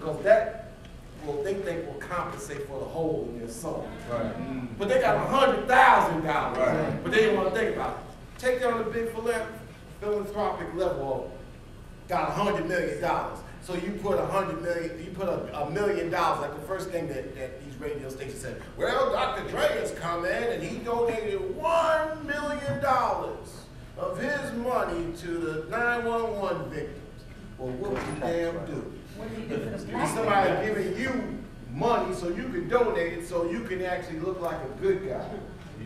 because that they think will compensate for the hole in their soul. Right. But they got $100,000, right. But they didn't want to think about it. Take it on the big philanthropic level, got $100 million. So you put $100 million, you put $1 million, like the first thing that these radio stations said, well, Dr. Dre has come in and he donated $1 million of his money to the 911 victims. Well, what would you damn do? What do you do for the black somebody giving you money so you can donate it so you can actually look like a good guy.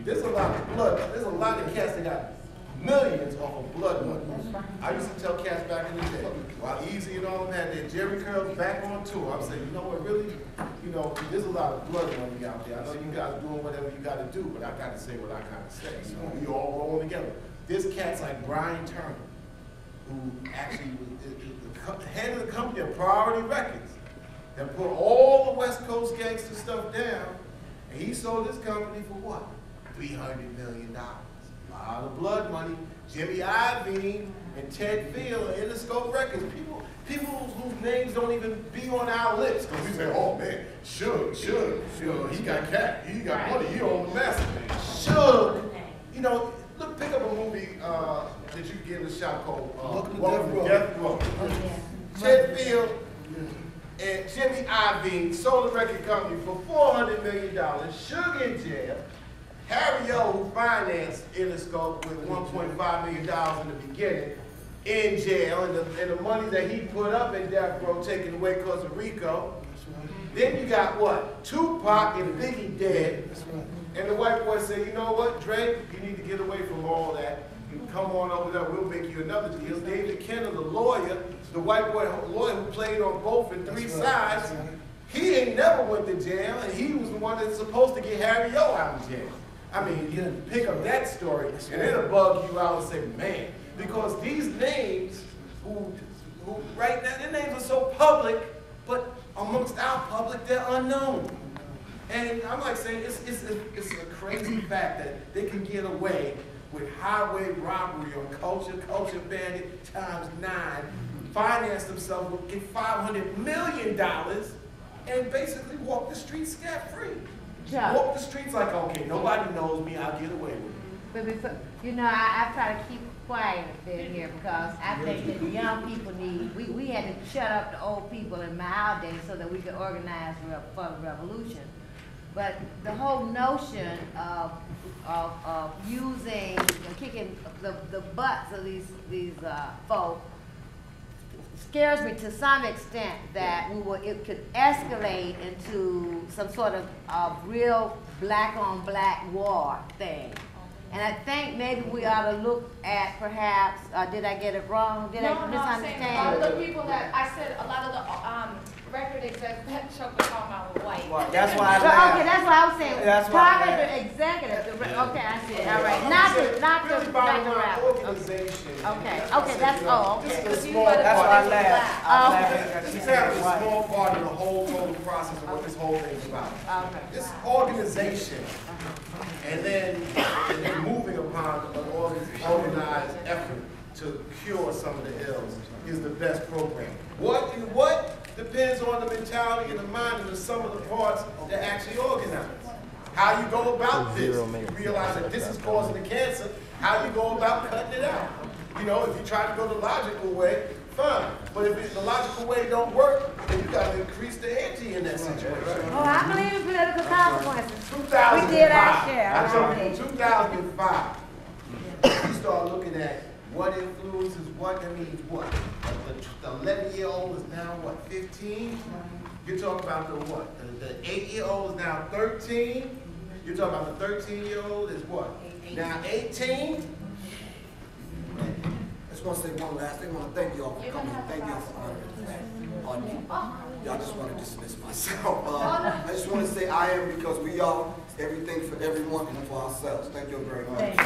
There's a lot of blood. There's a lot of cats that got millions off of blood money. I used to tell cats back in the day, while Easy and all of them had their Jerry curls back on tour, I'm saying, you know what, really, you know, there's a lot of blood money out there. I know you guys doing whatever you got to do, but I got to say what I got to say. You know, we all rolling together. There's cats like Brian Turner, who actually was the head of the company of Priority Records, that put all the West Coast gangster stuff down, and he sold his company for what? $300 million. A lot of blood money. Jimmy Iovine and Ted Field and Interscope Records. People whose names don't even be on our lips. Because we say, oh man, Suge, he got cat, he got money, he owned the master. Suge, you know, look, pick up a movie that you can get a shot called Welcome to Death Row. Ted Field and Jimmy Iovine sold the record company for $400 million. Suge in jail. Harry O, who financed Interscope with $1.5 million in the beginning, in jail, and the money that he put up in Death Row taken away because of RICO. Then you got what? Tupac and Biggie dead. And the white boy said, you know what, Dre, you need to get away from all that. Come on over there, we'll make you another deal. David Kenner, the lawyer, the white boy lawyer who played on both and three sides, he ain't never went to jail, and he was the one that's supposed to get Harry O out of jail. I mean, you pick up that story, and it'll bug you out and say, man, because these names, who right now, their names are so public, but amongst our public, they're unknown. And I'm like saying, it's a crazy fact that they can get away with highway robbery on Culture Bandit ×9, finance themselves, get $500 million, and basically walk the streets scot-free. Walk the streets like, okay, nobody knows me, I'll get away with it. But before, you know, I try to keep quiet a bit here because I think that the young people need, we had to shut up the old people in my days so that we could organize for the revolution. But the whole notion of using, kicking the butts of these folk scares me to some extent that it could escalate into some sort of real black-on-black war thing. And I think maybe we ought to look at perhaps, did I get it wrong? Did I misunderstand? A lot of the people that, I said a lot of the record execs that Chuck was talking about were white. Well, that's why I laughed. Okay, that's what I was saying. That's why the executive. Okay, I see. All right. Not the rapper. Organization. Okay, that's, okay. This is a small part. That's why I laughed. This is a small part of the whole total process of what this whole thing is about. Okay. This organization, and then moving upon an organized effort to cure some of the ills is the best program. What depends on the mentality and the mind of the sum of the parts that actually organize. How you go about this, you realize that this is causing the cancer, how you go about cutting it out. You know, if you try to go the logical way, fine. But if the logical way don't work, then you got to increase the ante in that situation. Oh, I believe in political consequences. 2005. We did our share. I told you, 2005, you start looking at what influences what, that means what? The 11-year-old is now, what, 15? You're talking about the what? The 8-year-old is now 13? You're talking about the 13-year-old is what? Now 18? I just want to say one last thing. I want to thank y'all for coming. Thank y'all for honoring me. Y'all just want to dismiss myself. I just want to say I am because we are everything for everyone and for ourselves. Thank you very much.